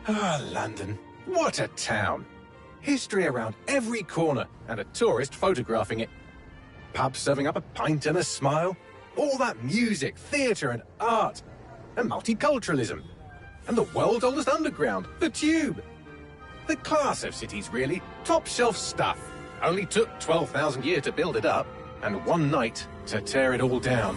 Ah, London. What a town. History around every corner, and a tourist photographing it. Pubs serving up a pint and a smile. All that music, theatre and art. And multiculturalism. And the world's oldest underground, the Tube. The class of cities, really. Top shelf stuff. Only took 12,000 years to build it up, and one night to tear it all down.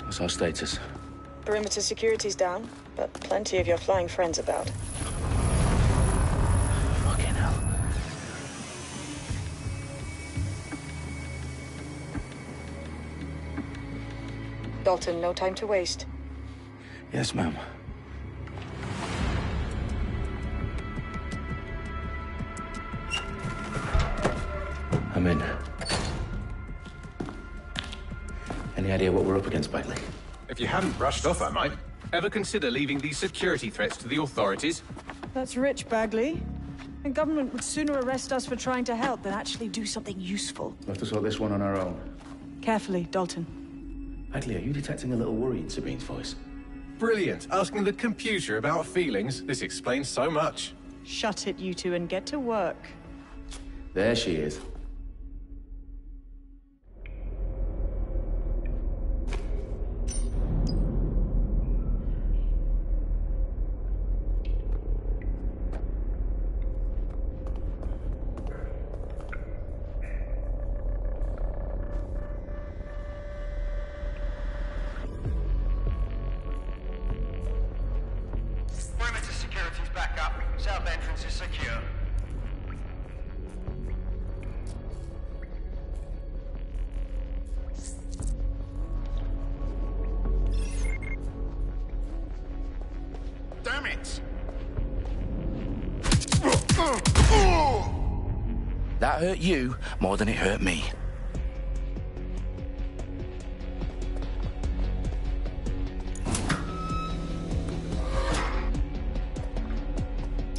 What's our status? Perimeter security's down, but plenty of your flying friends about. Fucking hell. Dalton, no time to waste. Yes, ma'am. I'm in. Any idea what we're up against, Bagley? If you hadn't brushed off, I might. Ever consider leaving these security threats to the authorities? That's rich, Bagley. The government would sooner arrest us for trying to help than actually do something useful. We'll have to sort this one on our own. Carefully, Dalton. Bagley, are you detecting a little worry in Sabine's voice? Brilliant. Asking the computer about feelings. This explains so much. Shut it, you two, and get to work. There she is. Perimeter security's back up. South entrance is secure. Damn it! That hurt you more than it hurt me.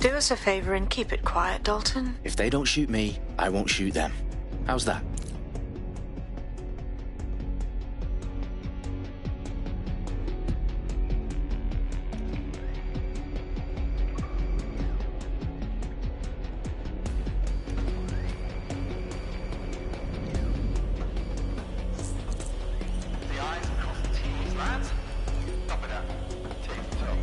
Do us a favor and keep it quiet, Dalton. If they don't shoot me, I won't shoot them. How's that? The eyes across the T's, lads. Top it up. Tip top.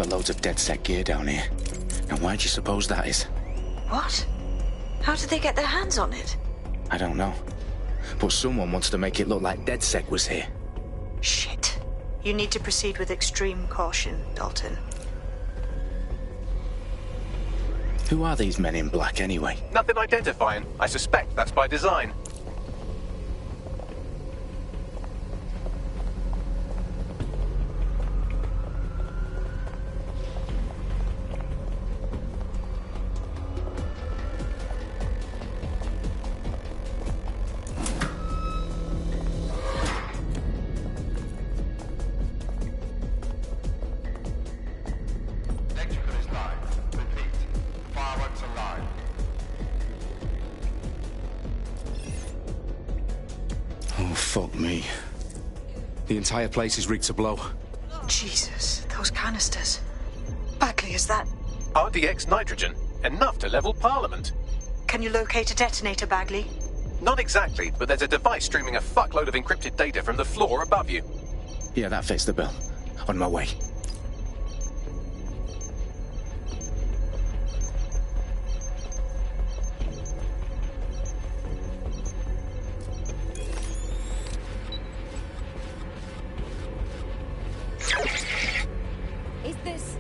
got loads of DedSec gear down here. And why do you suppose that is? What? How did they get their hands on it? I don't know. But someone wants to make it look like DedSec was here. Shit. You need to proceed with extreme caution, Dalton. Who are these men in black anyway? Nothing identifying. I suspect that's by design. Electrical is live. Repeat. Fireworks are live. Oh, fuck me. The entire place is rigged to blow. Jesus, those canisters. Bagley, is that... RDX nitrogen. Enough to level Parliament. Can you locate a detonator, Bagley? Not exactly, but there's a device streaming a fuckload of encrypted data from the floor above you. Yeah, that fits the bill. On my way. Is this...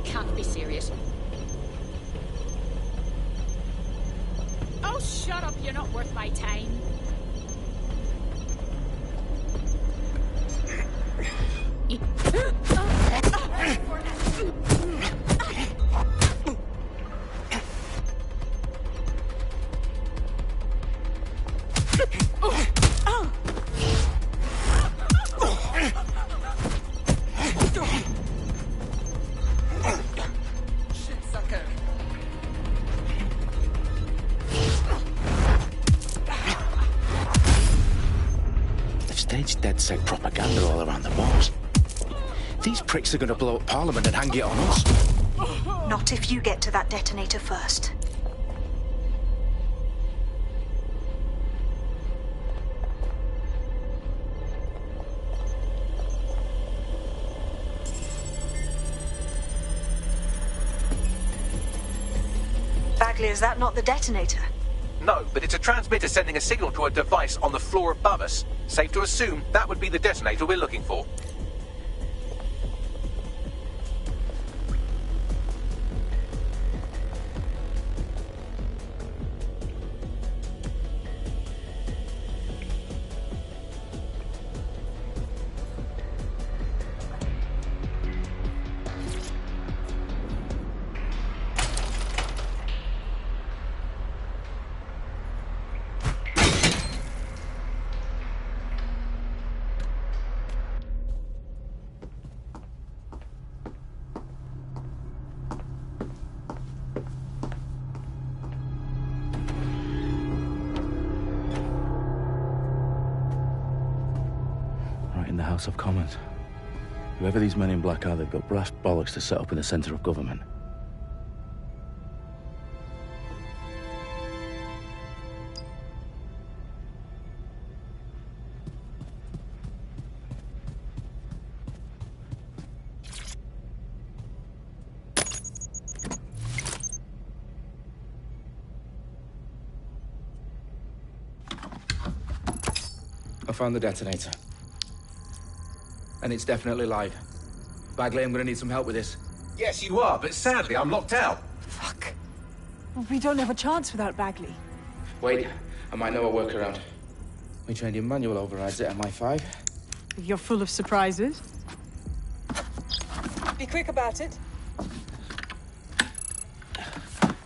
Can't be serious. Oh, shut up, you're not worth my time. Staged DedSec propaganda all around the walls. These pricks are going to blow up Parliament and hang it on us. Not if you get to that detonator first. Bagley, is that not the detonator? No, but it's a transmitter sending a signal to a device on the floor above us. Safe to assume that would be the detonator we're looking for. Right in the House of Commons. Whoever these men in black are, they've got brass bollocks to set up in the centre of government. I found the detonator. And it's definitely live. Bagley, I'm gonna need some help with this. Yes, you are, but sadly I'm locked out. Fuck. Well, we don't have a chance without Bagley. Wait, I might know a workaround. We trained in manual overrides at MI5. You're full of surprises. Be quick about it.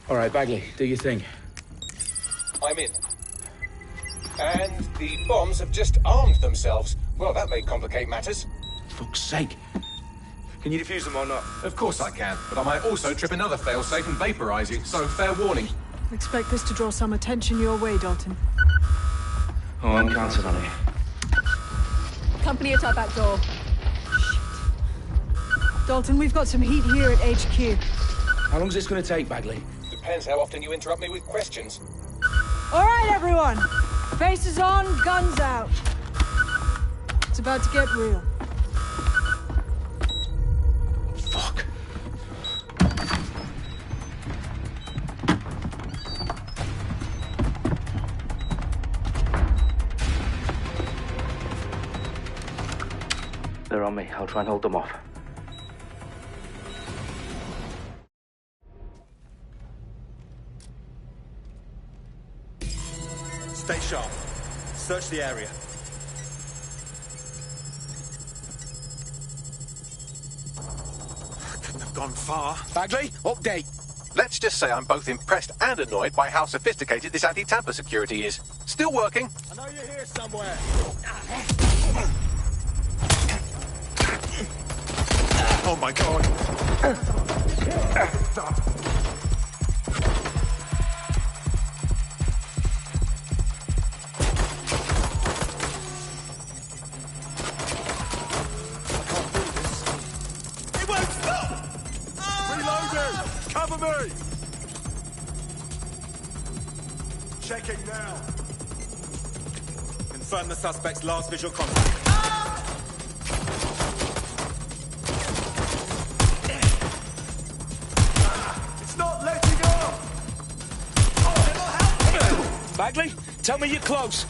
All right, Bagley, do your thing. I'm in. And the bombs have just armed themselves. Well, that may complicate matters. Fuck's sake. Can you defuse them or not? Of course I can, but I might also trip another failsafe and vaporize you, so fair warning. Expect this to draw some attention your way, Dalton. Oh, I'm counting on it. Company at our back door. Dalton, we've got some heat here at HQ. How long is this going to take, Bagley? Depends how often you interrupt me with questions. All right, everyone. Faces on, guns out. It's about to get real. Fuck. They're on me. I'll try and hold them off. Stay sharp. Search the area. Couldn't have gone far. Bagley, update. Let's just say I'm both impressed and annoyed by how sophisticated this anti-tamper security is. Still working. I know you're here somewhere. Oh my god. It won't stop! Reloading! Cover me! Checking now. Confirm the suspect's last visual contact. It's not letting up! Oh, it'll help! Bagley, tell me you're close.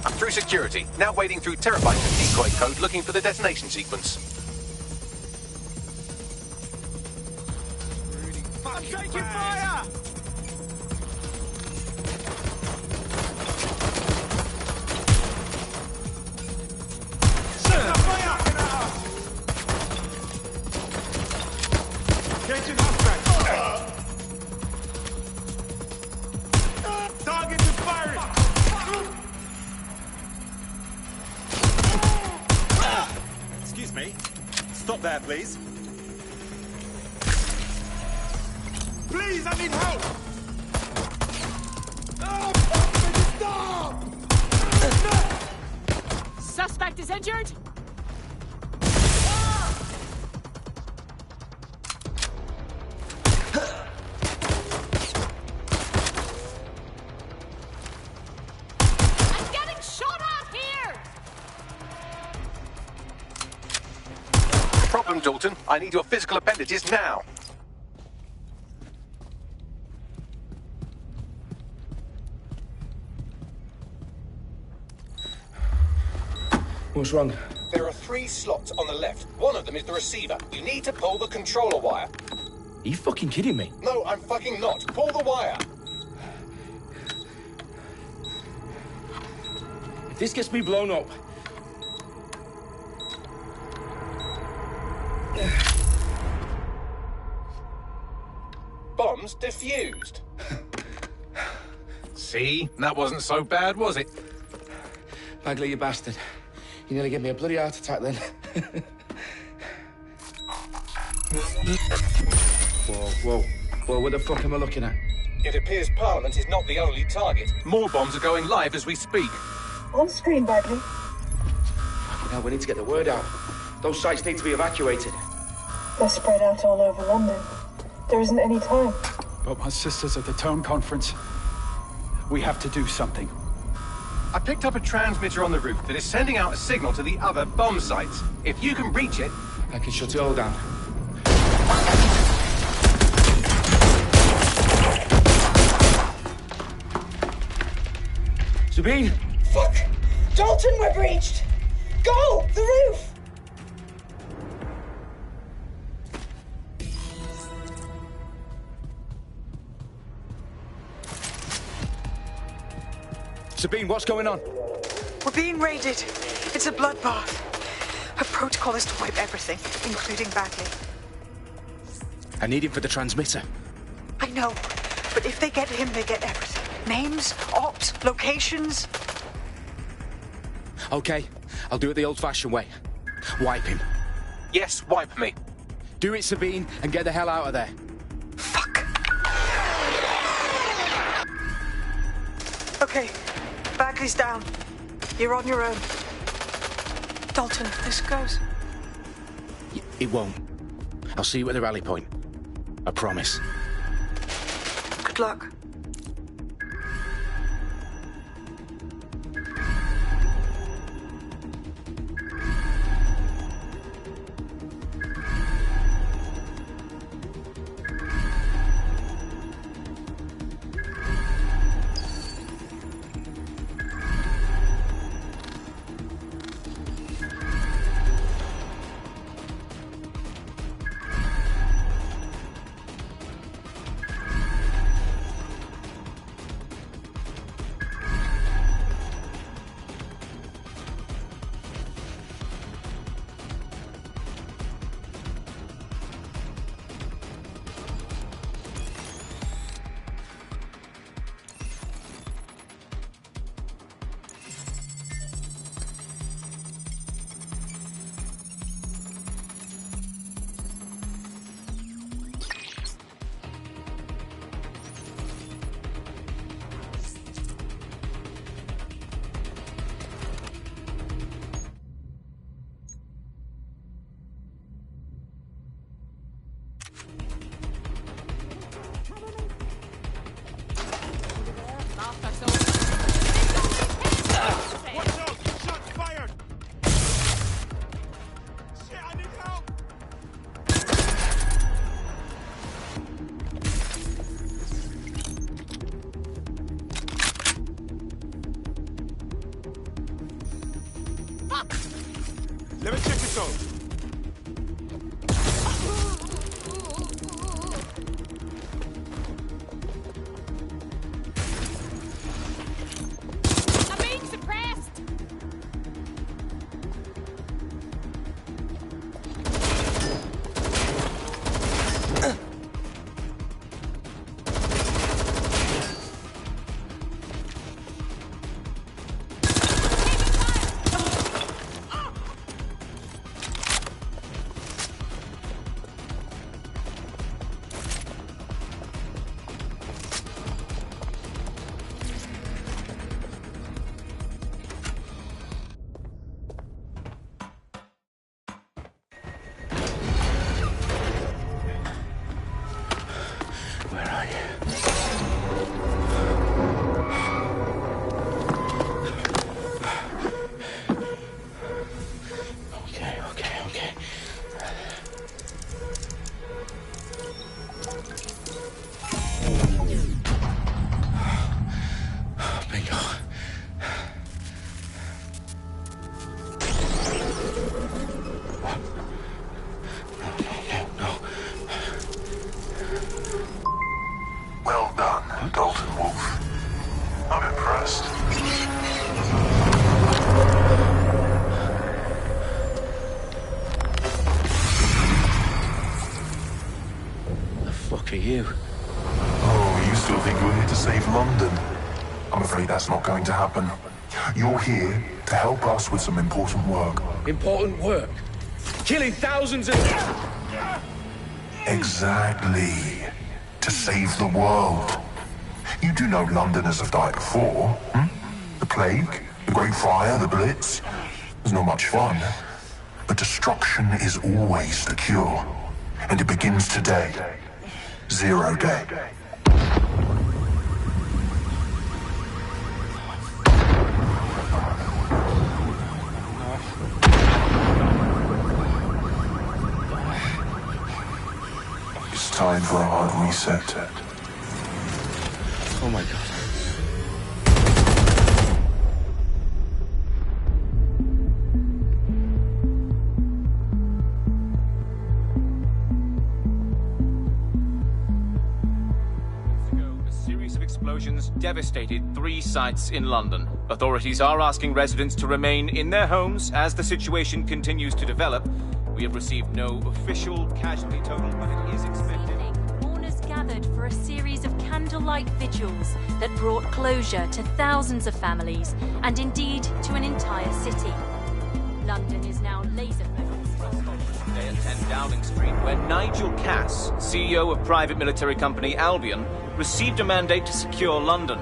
I'm through security, now wading through terabytes of decoy code looking for the detonation sequence. I'm taking fire! Engaging suspect. Target is firing! Excuse me. Stop there, please. Please, I need help! Oh, fuck me, stop! Suspect is injured. I'm getting shot at here. Problem, Dalton. I need your physical appendages now. What's wrong? There are 3 slots on the left. One of them is the receiver. You need to pull the controller wire. Are you fucking kidding me? No, I'm fucking not. Pull the wire. If this gets me blown up... Bombs defused. See? That wasn't so bad, was it? Bagley, you bastard. You nearly gave me a bloody heart attack then. Whoa. What the fuck am I looking at? It appears Parliament is not the only target. More bombs are going live as we speak. On screen, Bagley. Now we need to get the word out. Those sites need to be evacuated. They're spread out all over London. There isn't any time. But my sister's at the town conference. We have to do something. I picked up a transmitter on the roof that is sending out a signal to the other bomb sites. If you can reach it... I can shut it all down. Sabine! Fuck! Dalton, we're breached! Go! The roof! Sabine, what's going on? We're being raided. It's a bloodbath. Her protocol is to wipe everything, including Bagley. I need him for the transmitter. I know, but if they get him, they get everything. Names, ops, locations. Okay, I'll do it the old-fashioned way. Wipe him. Yes, wipe me. Do it, Sabine, and get the hell out of there. Fuck. Okay, Bagley's down. You're on your own. Dalton, if this goes... It won't. I'll see you at the rally point. I promise. Good luck. Let me check this out. I'm being suppressed! Well done, Dalton Wolf. I'm impressed. The fuck are you? Oh, you still think you're here to save London? I'm afraid that's not going to happen. You're here to help us with some important work. Important work? Killing thousands of... Exactly. To save the world. You do know Londoners have died before, hmm? The Plague, the Great Fire, the Blitz. It's not much fun. But destruction is always the cure. And it begins today. Zero Day. It's time for a hard reset. Oh my God. A series of explosions devastated 3 sites in London. Authorities are asking residents to remain in their homes as the situation continues to develop. We have received no official casualty total, but it is expected. Owners can't gathered for a series of candlelight vigils that brought closure to thousands of families and indeed to an entire city. London is now laser-focused. Today at 10 Downing Street, where Nigel Cass, CEO of private military company Albion, received a mandate to secure London.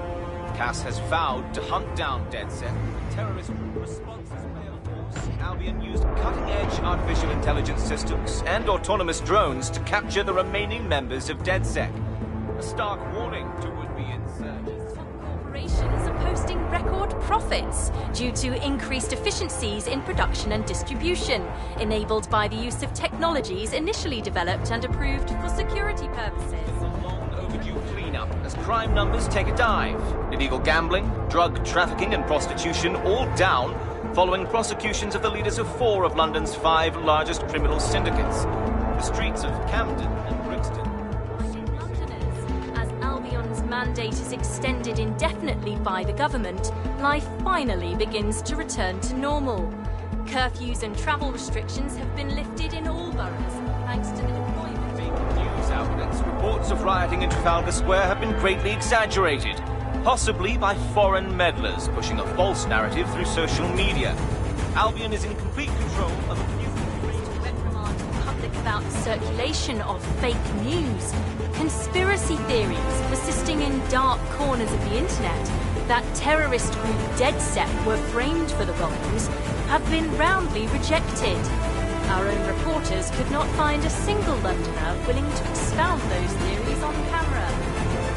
Cass has vowed to hunt down DedSec. Terrorist responses Albion used cutting-edge artificial intelligence systems and autonomous drones to capture the remaining members of DedSec. A stark warning to would-be insurgents. Corporations are posting record profits due to increased efficiencies in production and distribution, enabled by the use of technologies initially developed and approved for security purposes. A long overdue cleanup as crime numbers take a dive. Illegal gambling, drug trafficking and prostitution all down following prosecutions of the leaders of 4 of London's 5 largest criminal syndicates. The streets of Camden and Brixton. Londoners, as Albion's mandate is extended indefinitely by the government, life finally begins to return to normal. Curfews and travel restrictions have been lifted in all boroughs, thanks to the deployment. News outlets, reports of rioting in Trafalgar Square have been greatly exaggerated, possibly by foreign meddlers pushing a false narrative through social media. Albion is in complete control of a new reprimand the public about the circulation of fake news. Conspiracy theories persisting in dark corners of the internet that terrorist group DedSec were framed for the bombings have been roundly rejected. Our own reporters could not find a single Londoner willing to expound those theories on camera.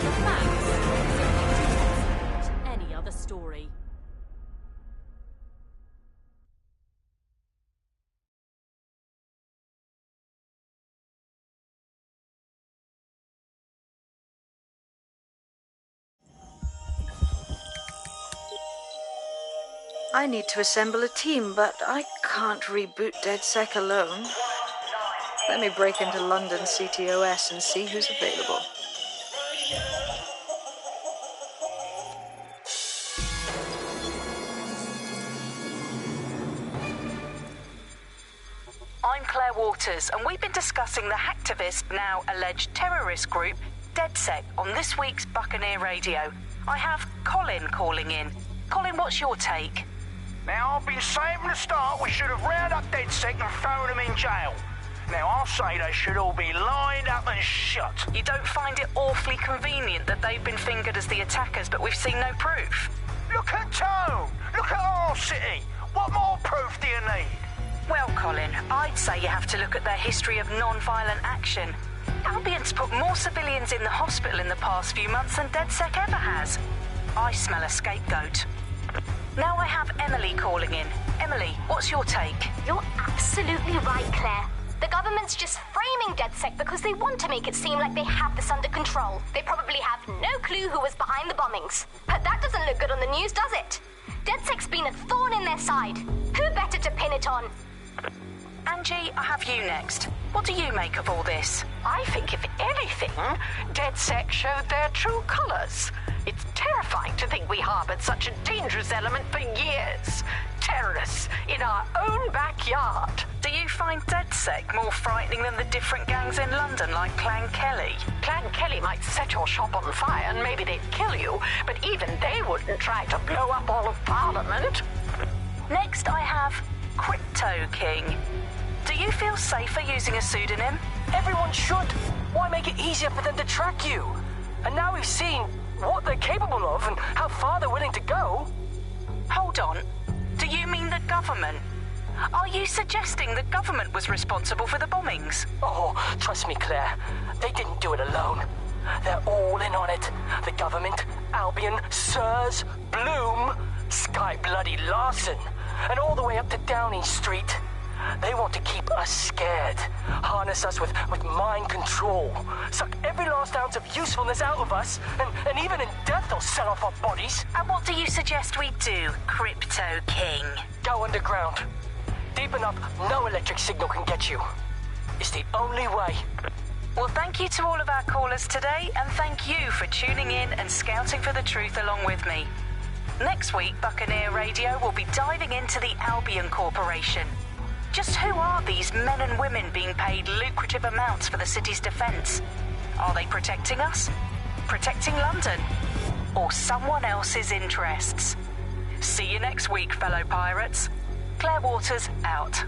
The facts simply any other story. I need to assemble a team, but I can't reboot DedSec alone. Let me break into London CTOS and see who's available. I'm Claire Waters, and we've been discussing the hacktivist, now alleged terrorist group, DedSec, on this week's Buccaneer Radio. I have Colin calling in. Colin, what's your take? Now, I've been saying from the start we should have rounded up DedSec and thrown them in jail. Now, I'll say they should all be lined up and shot. You don't find it awfully convenient that they've been fingered as the attackers, but we've seen no proof? Look at Tone! Look at our city! What more proof do you need? Well, Colin, I'd say you have to look at their history of non-violent action. Albion's put more civilians in the hospital in the past few months than DedSec ever has. I smell a scapegoat. Now I have Emily calling in. Emily, what's your take? You're absolutely right, Claire. The government's just framing DedSec because they want to make it seem like they have this under control. They probably have no clue who was behind the bombings. But that doesn't look good on the news, does it? DedSec's been a thorn in their side. Who better to pin it on? Angie, I have you next. What do you make of all this? I think, if anything, DedSec showed their true colours. It's terrifying to think we harboured such a dangerous element for years. Terrorists in our own backyard. Do you find DedSec more frightening than the different gangs in London, like Clan Kelly? Clan Kelly might set your shop on fire and maybe they'd kill you, but even they wouldn't try to blow up all of Parliament. Next, I have Crypto King. Do you feel safer using a pseudonym? Everyone should. Why make it easier for them to track you? And now we've seen what they're capable of and how far they're willing to go. Hold on. Do you mean the government? Are you suggesting the government was responsible for the bombings? Oh, trust me, Claire. They didn't do it alone. They're all in on it. The government, Albion, Sirs, Bloom, Sky Bloody Larson, and all the way up to Downing Street. They want to keep us scared, harness us with mind control, suck every last ounce of usefulness out of us, and even in death they'll sell off our bodies. And what do you suggest we do, Crypto King? Go underground. Deep enough, no electric signal can get you. It's the only way. Well, thank you to all of our callers today, and thank you for tuning in and scouting for the truth along with me. Next week, Buccaneer Radio will be diving into the Albion Corporation. Just who are these men and women being paid lucrative amounts for the city's defence? Are they protecting us? Protecting London? Or someone else's interests? See you next week, fellow pirates. Claire Waters out.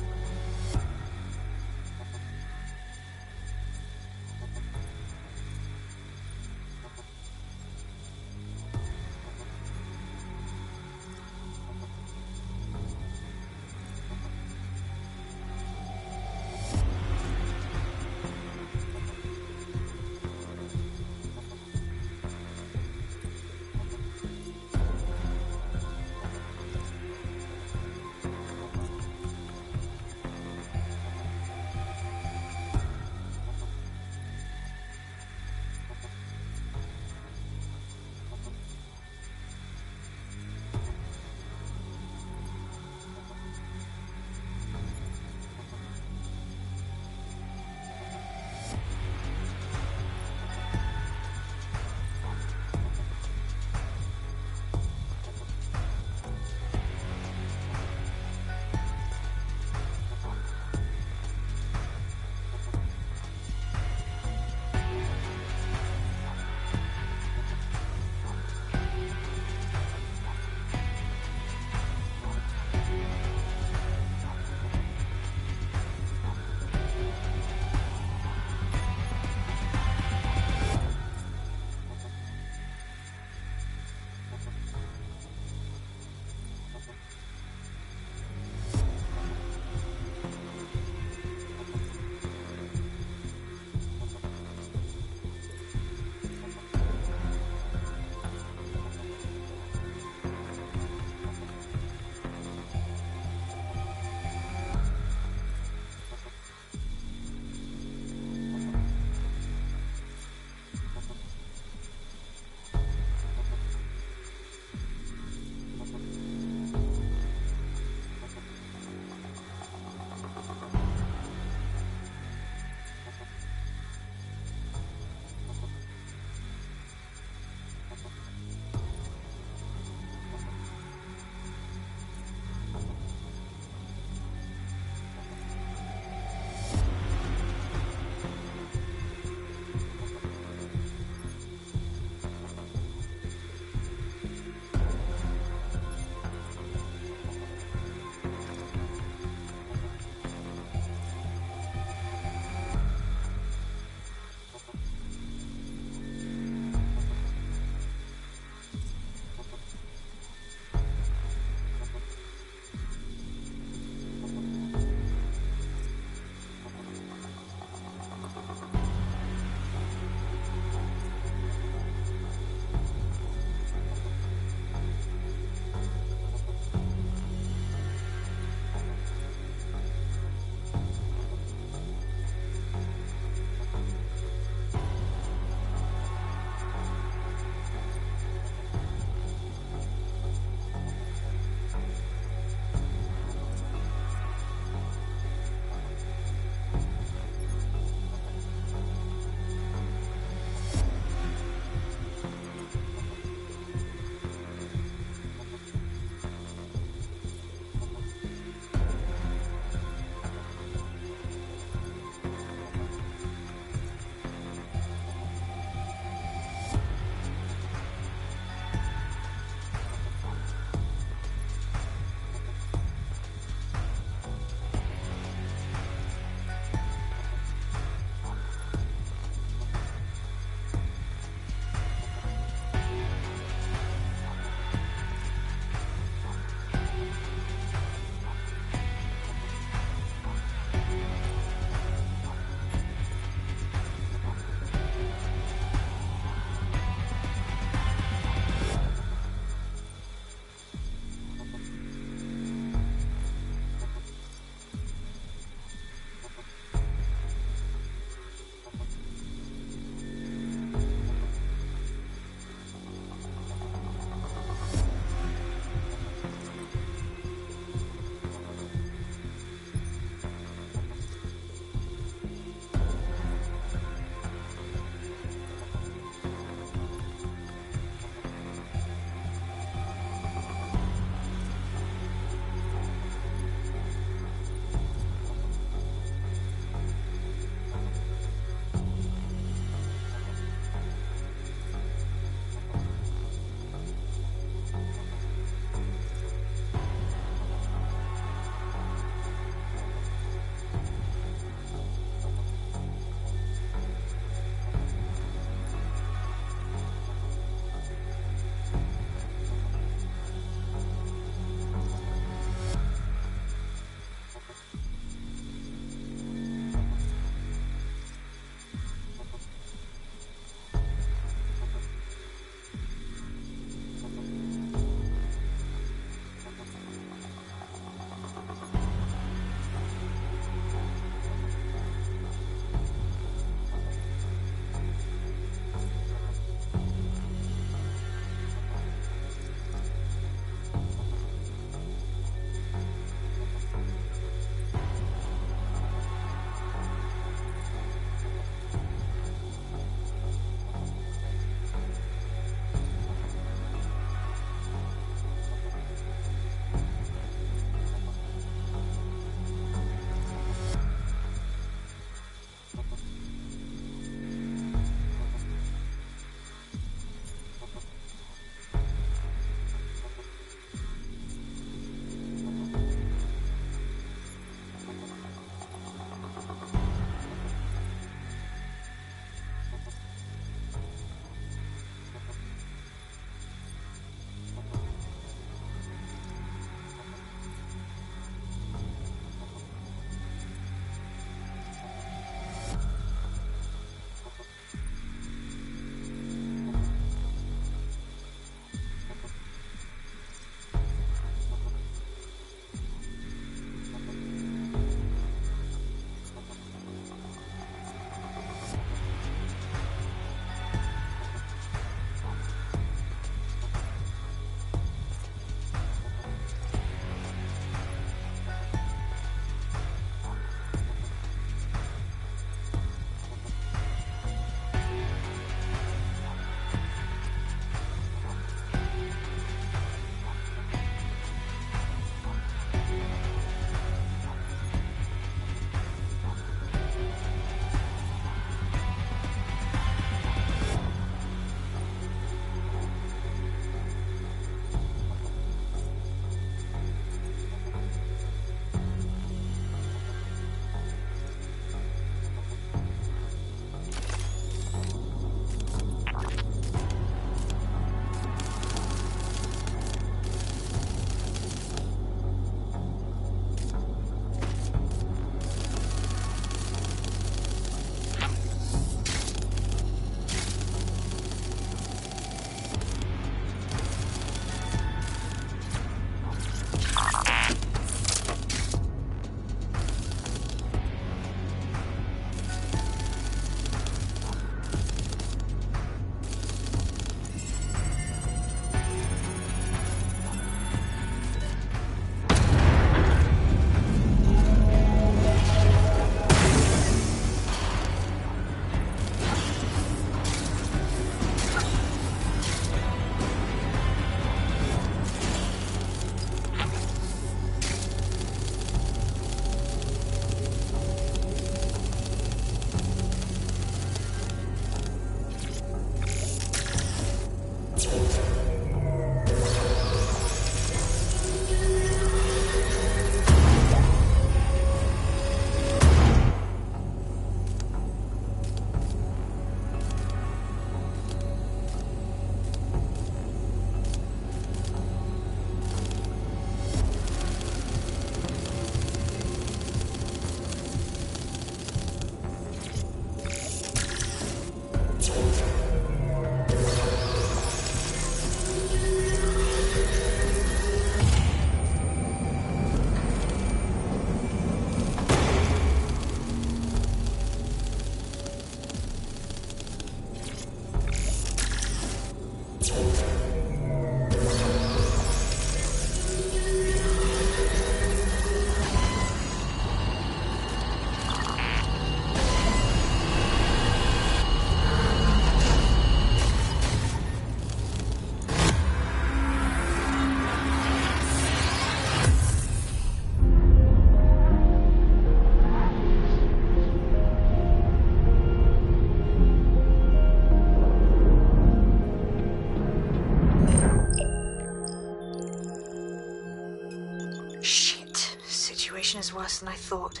worse than I thought.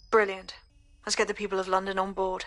Brilliant. Let's get the people of London on board.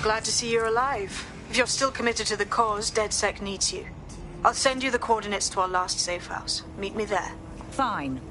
Glad to see you're alive. If you're still committed to the cause, DedSec needs you. I'll send you the coordinates to our last safe house. Meet me there. Fine.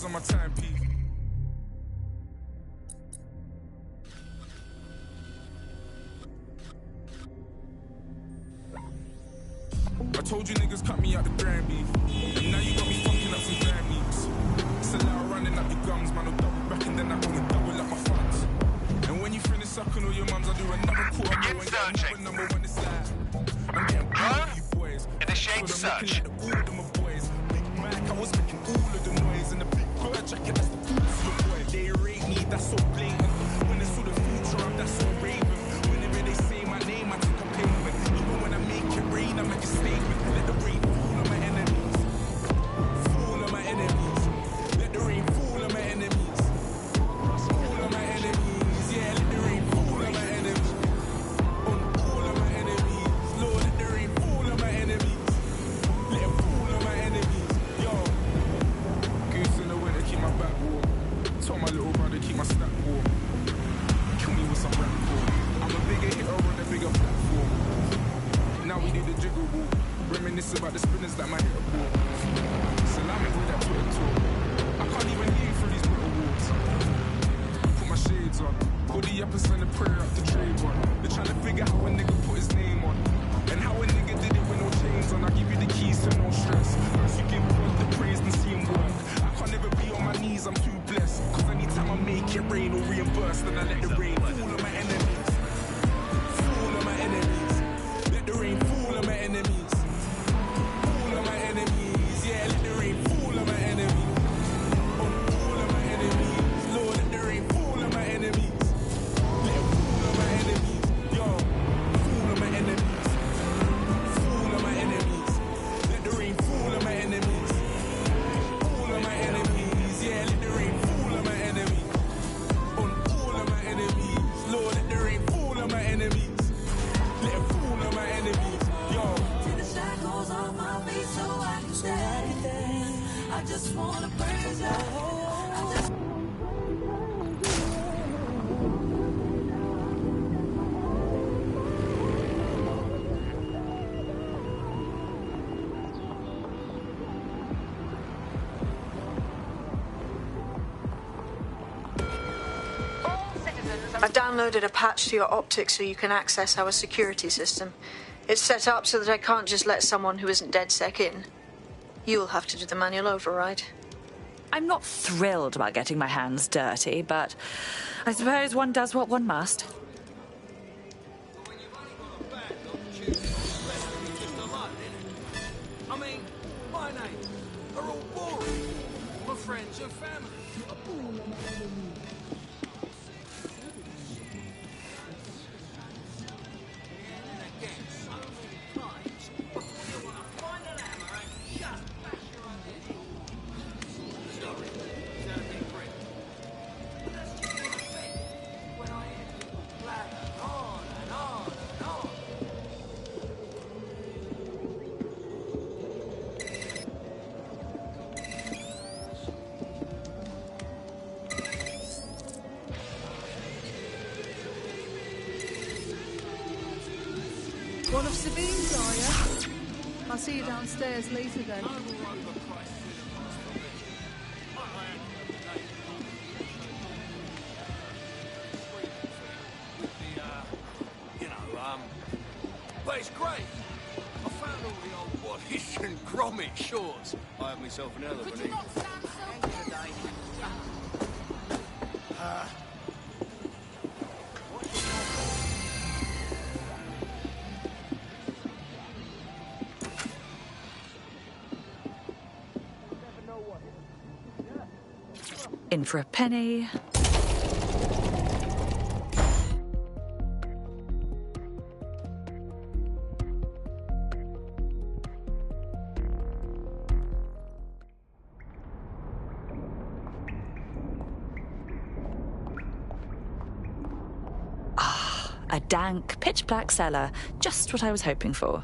On my timepiece. I told you niggas cut me out the grand beef, and now you got me fucking up some grand beefs. It's a lot running up your gums, man. I'll double back and then I'm gonna double up my funds. And when you finish sucking all your mums, I'll do another quarter more and get another number when it's live. I'm getting bored of you boys. Initiate search. All of them are boys. Big Mac, I was making all of the noise in the big bird jacket. That's the they rate me, that's so blatant. When they saw the future, that's so raven. Whenever they say my name, I take a payment. Even when I make it rain, I make a statement. Let the rain fall on my enemies. Fall on my enemies. Let the rain fall on my enemies. Fall on my enemies. Yeah, let the rain fall on my enemies. On all of my enemies. Lord, let the rain fall on my enemies. Let it fall on my enemies. Yo. Goose in the winter, keep my back warm. Told my little brother keep my snap warm. Kill me with some rap warm. I'm a bigger hitter on a bigger platform. Now we do the jiggle walk. Reminisce about the spinners that my hitter bought. Salami with that Twitter talk. I can't even hear you through these little walls. Put my shades on. Call the uppers and the prayer up the trade one. They're trying to figure how a nigga put his name on. And how a nigga did it with no chains on. I give you the keys to no stress. Once you give God the praise and see him work. I can't never be on my knees, I'm too blessed. Cause anytime I make it rain or reimburse, then I let the rain fall on my enemies. Fall on my enemies. Let the rain fall on my enemies. Fall on my enemies. Yeah, let the rain fall on my enemies. On all of my enemies. Lord, let the rain fall on my enemies. Let it fall on my enemies. Yo, fall on my enemies. Fall on my enemies. Let the rain fall on my enemies. Fall on my enemies. Yeah, let the rain fall on my enemies. On all of my enemies. Lord, let the rain fall on my enemies. Let it fall on my enemies. Yo. Take the shackles off my feet so I can stay. I just wanna praise you. I just I've downloaded a patch to your optics so you can access our security system. It's set up so that I can't just let someone who isn't DedSec in. You'll have to do the manual override. I'm not thrilled about getting my hands dirty, but I suppose one does what one must. I mean, my name are all boring. friends and family. One of Sabine's, are you? I'll see you downstairs later then. But it's great. I found all the old Wallace and Gromit shorts. I have myself an elephant. Could you not stand so today? In for a penny. A dank, pitch-black cellar. Just what I was hoping for.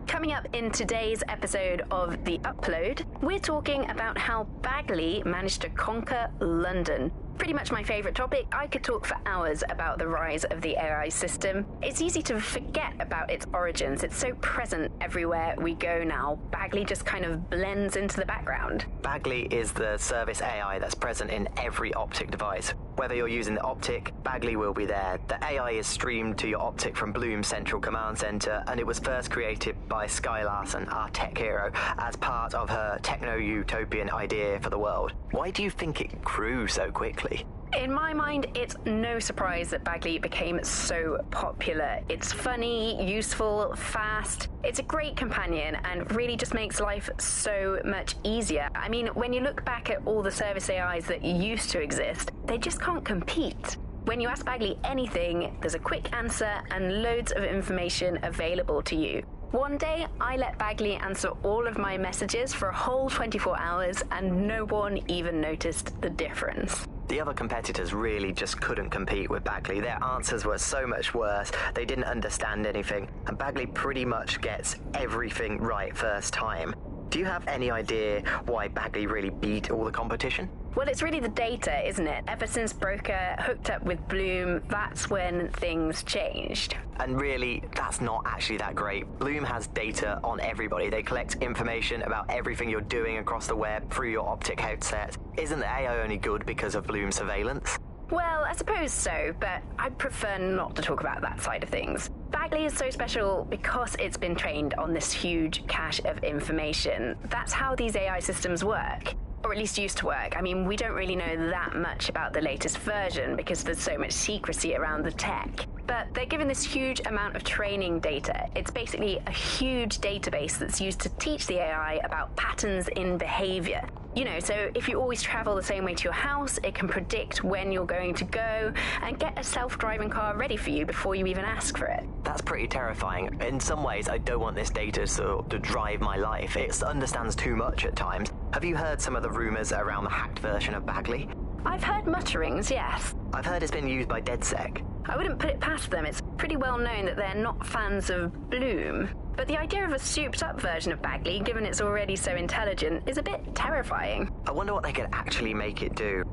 Coming up in today's episode of The Upload, we're talking about how Bagley managed to conquer London. Pretty much my favourite topic. I could talk for hours about the rise of the AI system. It's easy to forget about its origins. It's so present everywhere we go now. Bagley just kind of blends into the background. Bagley is the service AI that's present in every optic device. Whether you're using the optic, Bagley will be there. The AI is streamed to your optic from Bloom's central command center, and it was first created by Sky Larson, our tech hero, as part of her techno-utopian idea for the world. Why do you think it grew so quickly? In my mind, it's no surprise that Bagley became so popular. It's funny, useful, fast. It's a great companion and really just makes life so much easier. I mean, when you look back at all the service AIs that used to exist, they just can't compete. When you ask Bagley anything, there's a quick answer and loads of information available to you. One day, I let Bagley answer all of my messages for a whole 24 hours and no one even noticed the difference. The other competitors really just couldn't compete with Bagley. Their answers were so much worse, they didn't understand anything, and Bagley pretty much gets everything right first time. Do you have any idea why Bagley really beat all the competition? Well, it's really the data, isn't it? Ever since Broker hooked up with Bloom, that's when things changed. And really, that's not actually that great. Bloom has data on everybody. They collect information about everything you're doing across the web through your optic headset. Isn't the AI only good because of Bloom surveillance? Well, I suppose so, but I'd prefer not to talk about that side of things. Bagley is so special because it's been trained on this huge cache of information. That's how these AI systems work. Or at least used to work. I mean, we don't really know that much about the latest version because there's so much secrecy around the tech. But they're given this huge amount of training data. It's basically a huge database that's used to teach the AI about patterns in behavior. You know, so if you always travel the same way to your house, it can predict when you're going to go and get a self-driving car ready for you before you even ask for it. That's pretty terrifying. In some ways, I don't want this data to drive my life. It understands too much at times. Have you heard some of the rumors around the hacked version of Bagley? I've heard mutterings, yes. I've heard it's been used by DedSec. I wouldn't put it past them. It's pretty well known that they're not fans of Bloom. But the idea of a souped-up version of Bagley, given it's already so intelligent, is a bit terrifying. I wonder what they could actually make it do.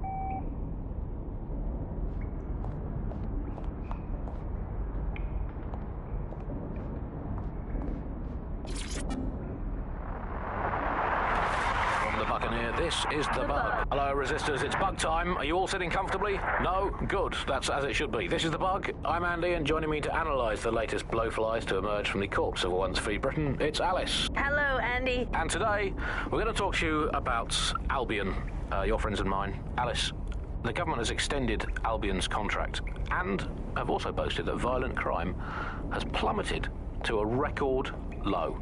This is the bug. Hello, resistors. It's bug time. Are you all sitting comfortably? No? Good. That's as it should be. This is the bug. I'm Andy, and joining me to analyse the latest blowflies to emerge from the corpse of a once free Britain, it's Alice. Hello, Andy. And today, we're going to talk to you about Albion, your friends and mine. Alice, the government has extended Albion's contract and have also boasted that violent crime has plummeted to a record low.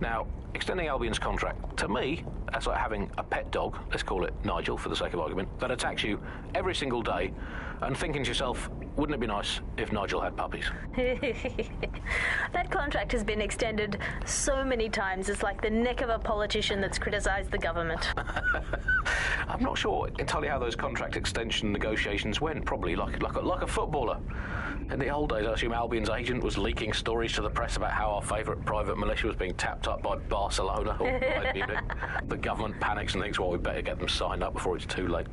Now, extending Albion's contract, to me, that's like having a pet dog, let's call it Nigel for the sake of argument, that attacks you every single day, and thinking to yourself, wouldn't it be nice if Nigel had puppies? That contract has been extended so many times, it's like the neck of a politician that's criticised the government. I'm not sure entirely how those contract extension negotiations went, probably like a footballer. In the old days, I assume Albion's agent was leaking stories to the press about how our favourite private militia was being tapped up by Barcelona or by Munich. The government panics and thinks, well, we better get them signed up before it's too late.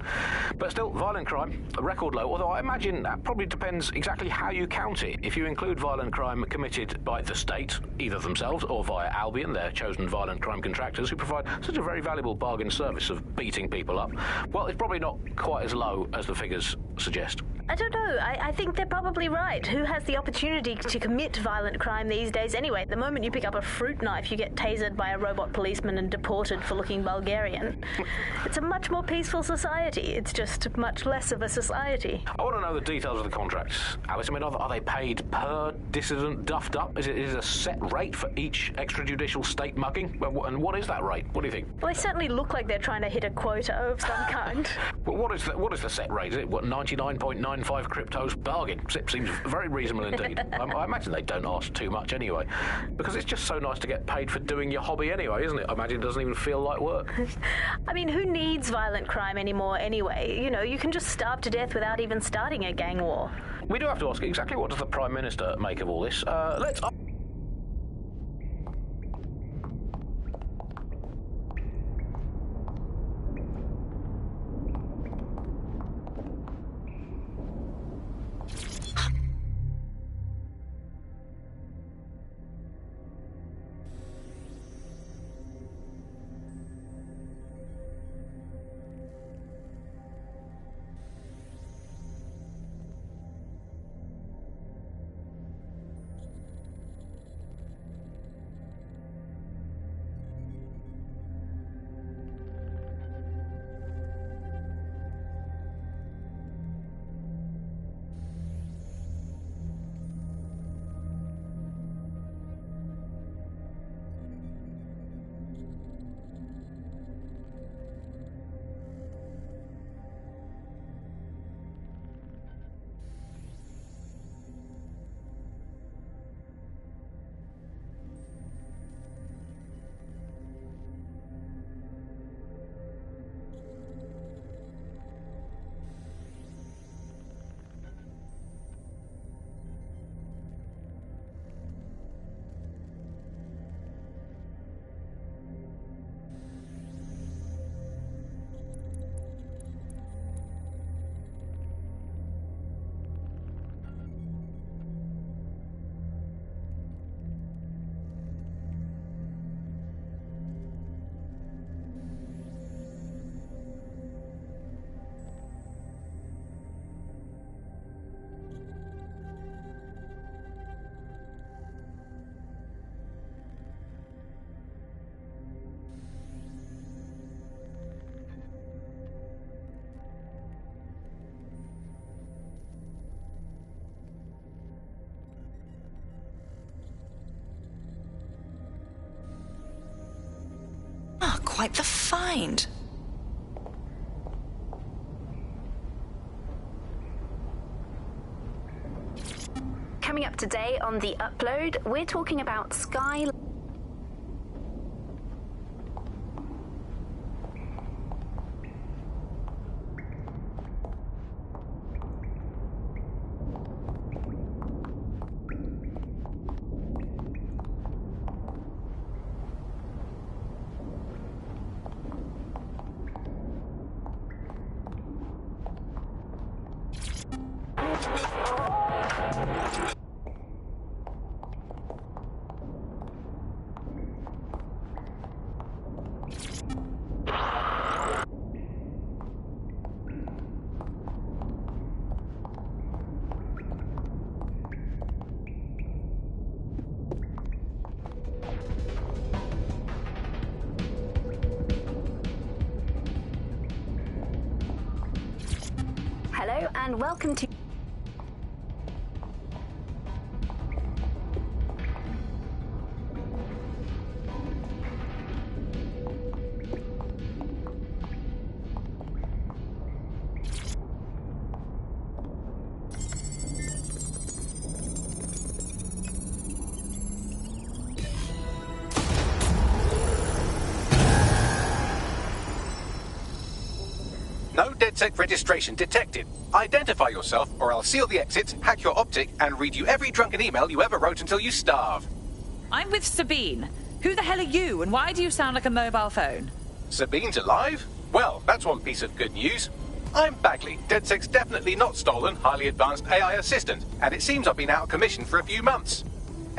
But still, violent crime, a record low, although I imagine that probably depends exactly how you count it. If you include violent crime committed by the state, either themselves or via Albion, their chosen violent crime contractors who provide such a very valuable bargain service of beating people up, well, it's probably not quite as low as the figures suggest. I don't know. I think they're probably right. Who has the opportunity to commit violent crime these days anyway? The moment you pick up a fruit knife, you get tasered by a robot policeman and deported for looking Bulgarian. It's a much more peaceful society. It's just much less of a society. I want to know the details of the contracts. Alice, I mean, are they paid per dissident duffed up? Is it a set rate for each extrajudicial state mugging? And what is that rate? What do you think? Well, they certainly look like they're trying to hit a quota of some kind. Well, what is the set rate? Is it, 99.95 cryptos? Bargain. Seems very reasonable indeed. I imagine they don't ask too much anyway, because it's just so nice to get paid for doing your hobby anyway, isn't it? I imagine it doesn't even feel like work. I mean, who needs violent crime anymore anyway? You know, you can just starve to death without even starting a gang war. We do have to ask, exactly what does the Prime Minister make of all this? Let's... Quite the find. Coming up today on The Upload, we're talking about Sky... Hello and welcome to... No DedSec registration detected. Identify yourself, or I'll seal the exits, hack your optic, and read you every drunken email you ever wrote until you starve. I'm with Sabine. Who the hell are you, and why do you sound like a mobile phone? Sabine's alive? Well, that's one piece of good news. I'm Bagley, DedSec's definitely not stolen, highly advanced AI assistant, and it seems I've been out of commission for a few months.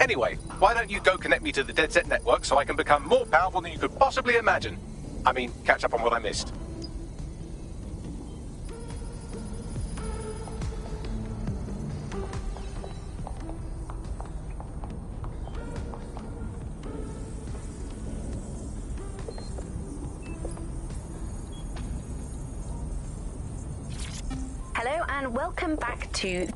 Anyway, why don't you go connect me to the DedSec network so I can become more powerful than you could possibly imagine? I mean, catch up on what I missed. Hello and welcome back to...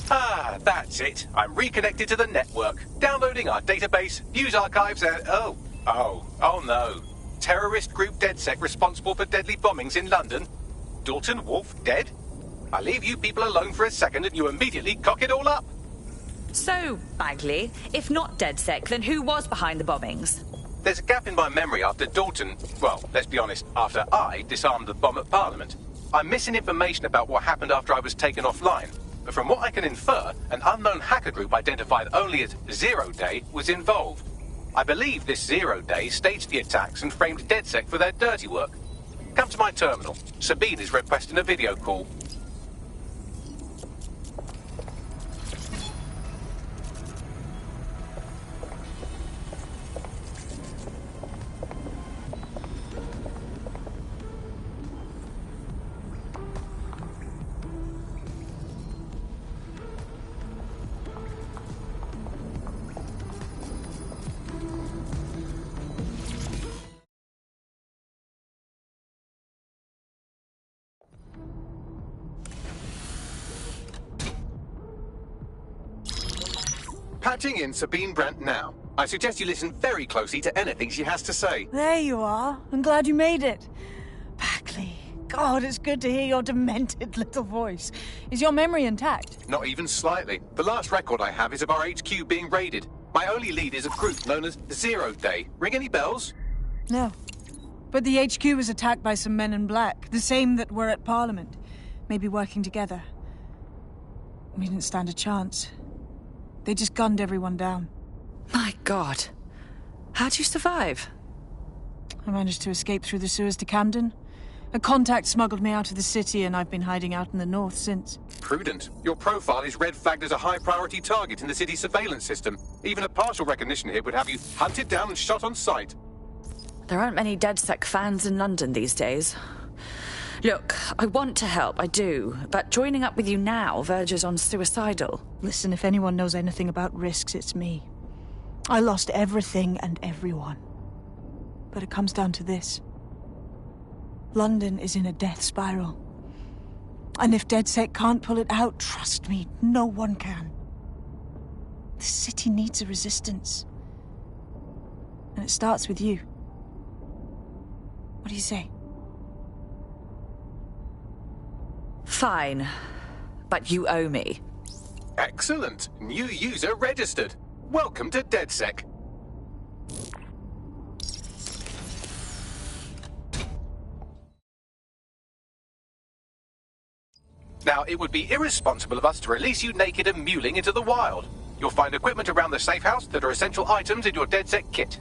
Ah, that's it. I'm reconnected to the network, downloading our database, news archives, and... Oh no. Terrorist group DedSec responsible for deadly bombings in London? Dalton Wolfe dead? I leave you people alone for a second and you immediately cock it all up. So, Bagley, if not DedSec, then who was behind the bombings? There's a gap in my memory after Dalton... Well, let's be honest, after I disarmed the bomb at Parliament. I'm missing information about what happened after I was taken offline. But from what I can infer, an unknown hacker group identified only as Zero Day was involved. I believe this Zero Day staged the attacks and framed DedSec for their dirty work. Come to my terminal. Sabine is requesting a video call. Patching in Sabine Brandt now. I suggest you listen very closely to anything she has to say. There you are. I'm glad you made it. Bagley. God, it's good to hear your demented little voice. Is your memory intact? Not even slightly. The last record I have is of our HQ being raided. My only lead is a group known as Zero Day. Ring any bells? No. But the HQ was attacked by some men in black, the same that were at Parliament. Maybe working together. We didn't stand a chance. They just gunned everyone down. My God. How'd you survive? I managed to escape through the sewers to Camden. A contact smuggled me out of the city, and I've been hiding out in the north since. Prudent. Your profile is red flagged as a high-priority target in the city's surveillance system. Even a partial recognition here would have you hunted down and shot on sight. There aren't many DedSec fans in London these days. Look, I want to help, I do, but joining up with you now verges on suicidal. Listen, if anyone knows anything about risks, it's me. I lost everything and everyone. But it comes down to this. London is in a death spiral. And if DedSec can't pull it out, trust me, no one can. The city needs a resistance. And it starts with you. What do you say? Fine, but you owe me. Excellent. New user registered. Welcome to DedSec. Now, it would be irresponsible of us to release you naked and mewling into the wild. You'll find equipment around the safe house that are essential items in your DedSec kit.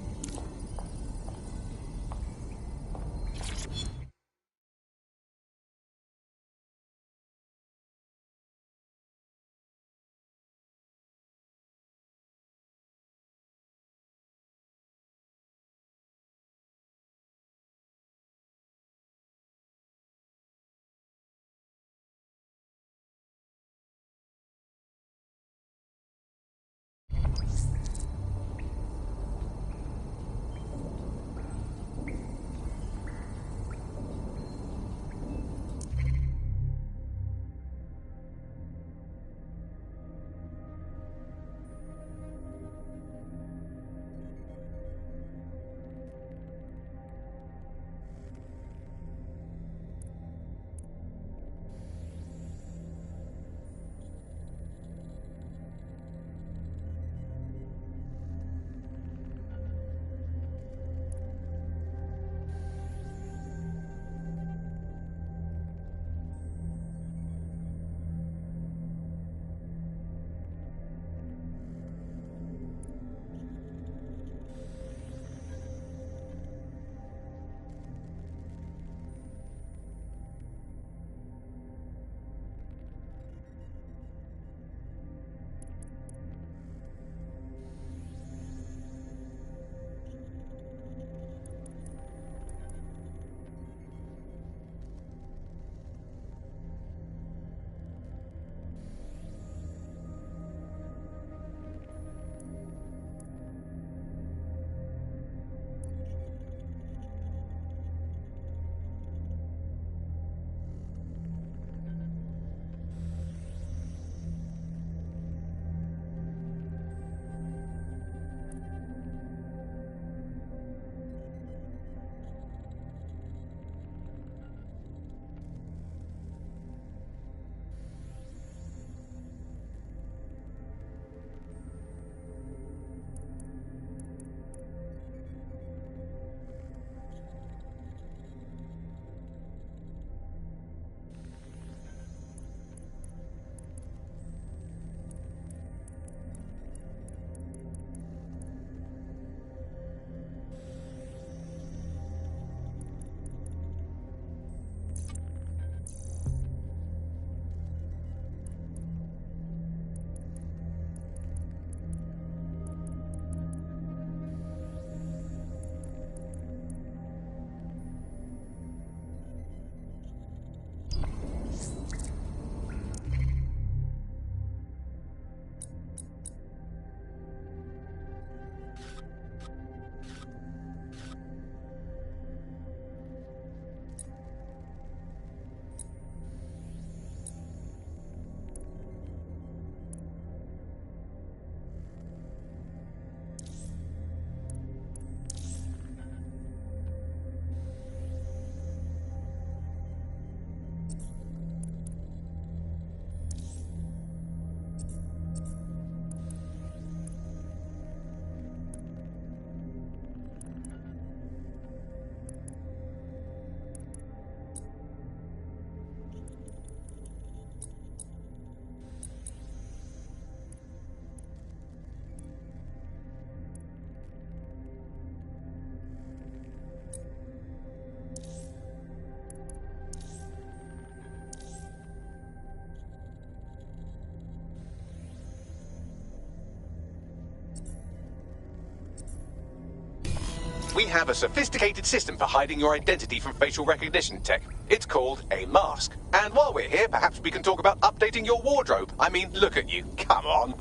We have a sophisticated system for hiding your identity from facial recognition tech. It's called a mask. And while we're here, perhaps we can talk about updating your wardrobe. I mean, look at you. Come on.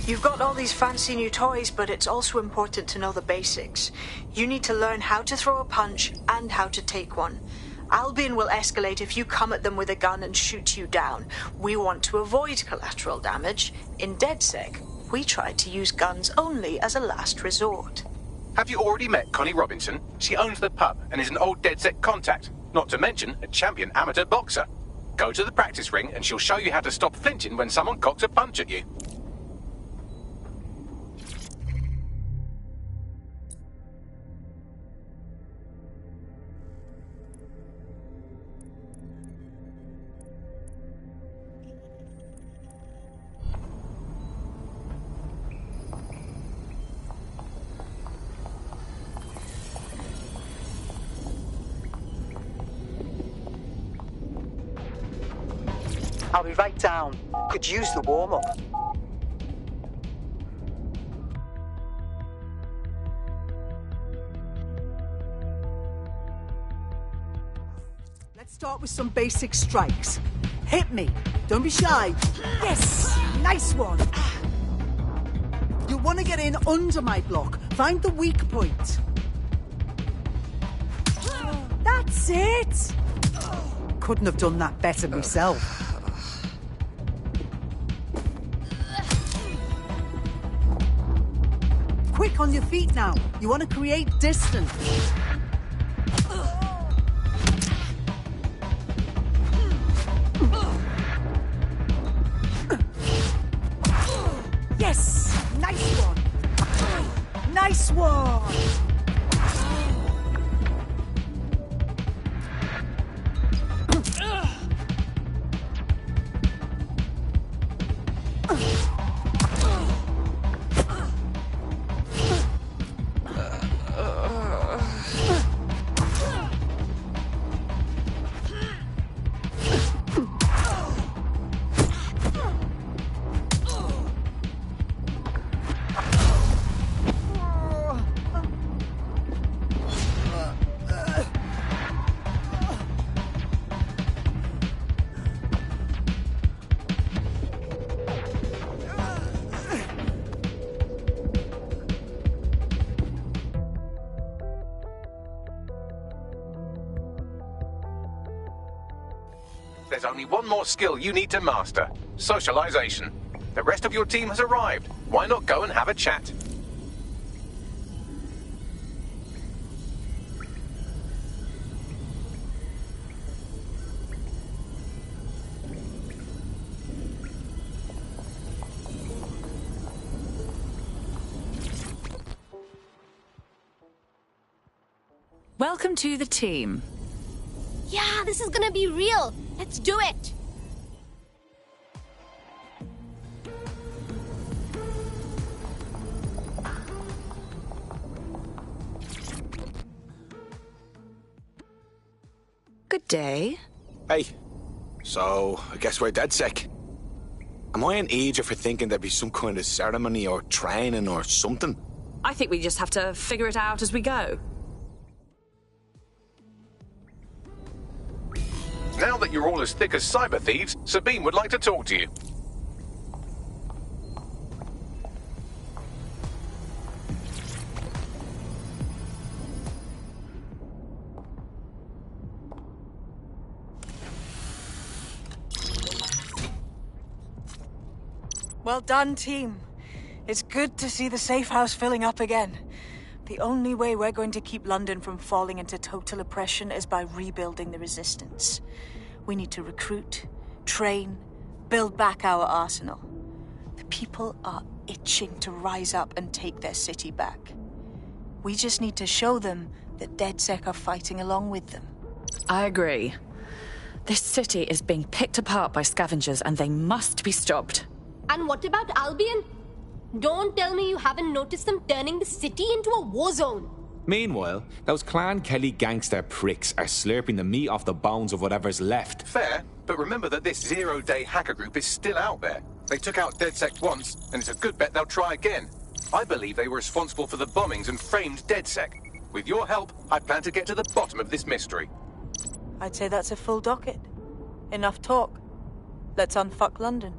You've got all these fancy new toys, but it's also important to know the basics. You need to learn how to throw a punch and how to take one. Albion will escalate if you come at them with a gun and shoot you down. We want to avoid collateral damage. In DedSec, we try to use guns only as a last resort. Have you already met Connie Robinson? She owns the pub and is an old DedSec contact, not to mention a champion amateur boxer. Go to the practice ring and she'll show you how to stop flinching when someone cocks a punch at you. I'll be right down. Could use the warm-up. Let's start with some basic strikes. Hit me. Don't be shy. Yes! Nice one. You'll want to get in under my block. Find the weak point. That's it! Couldn't have done that better myself. Quick on your feet now. You want to create distance. Yes! Nice one! Nice one! There's only one more skill you need to master: socialization. The rest of your team has arrived. Why not go and have a chat? Welcome to the team. Yeah, this is gonna be real. Let's do it. Good day. Hey. So, I guess we're DedSec. Am I an idiot for thinking there'd be some kind of ceremony or training or something? I think we just have to figure it out as we go. Now that you're all as thick as cyber thieves, Sabine would like to talk to you. Well done, team. It's good to see the safe house filling up again. The only way we're going to keep London from falling into total oppression is by rebuilding the resistance. We need to recruit, train, build back our arsenal. The people are itching to rise up and take their city back. We just need to show them that DedSec are fighting along with them. I agree. This city is being picked apart by scavengers and they must be stopped. And what about Albion? Don't tell me you haven't noticed them turning the city into a war zone. Meanwhile, those Clan Kelly gangster pricks are slurping the meat off the bones of whatever's left. Fair, but remember that this zero-day hacker group is still out there. They took out DedSec once, and it's a good bet they'll try again. I believe they were responsible for the bombings and framed DedSec. With your help, I plan to get to the bottom of this mystery. I'd say that's a full docket. Enough talk. Let's unfuck London.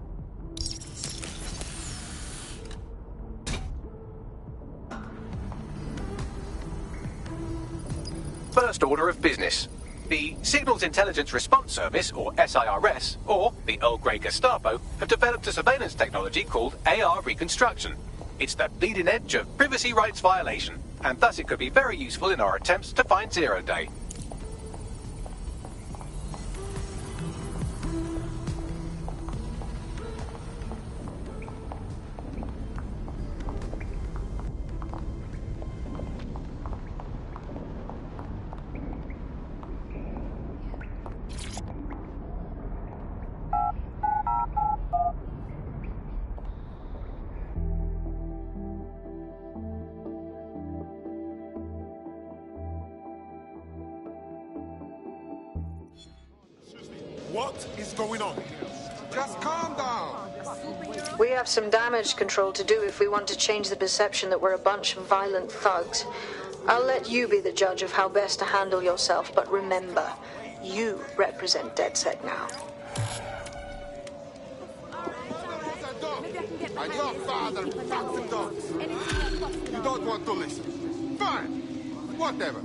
First order of business. The Signals Intelligence Response Service, or SIRS, or the Earl Grey Gestapo, have developed a surveillance technology called AR Reconstruction. It's the bleeding edge of privacy rights violation, and thus it could be very useful in our attempts to find Zero Day. What is going on? Just calm down. We have some damage control to do if we want to change the perception that we're a bunch of violent thugs. I'll let you be the judge of how best to handle yourself, but remember, you represent DedSec now. And your father fucks the dogs. You don't want to listen. Fine. Whatever.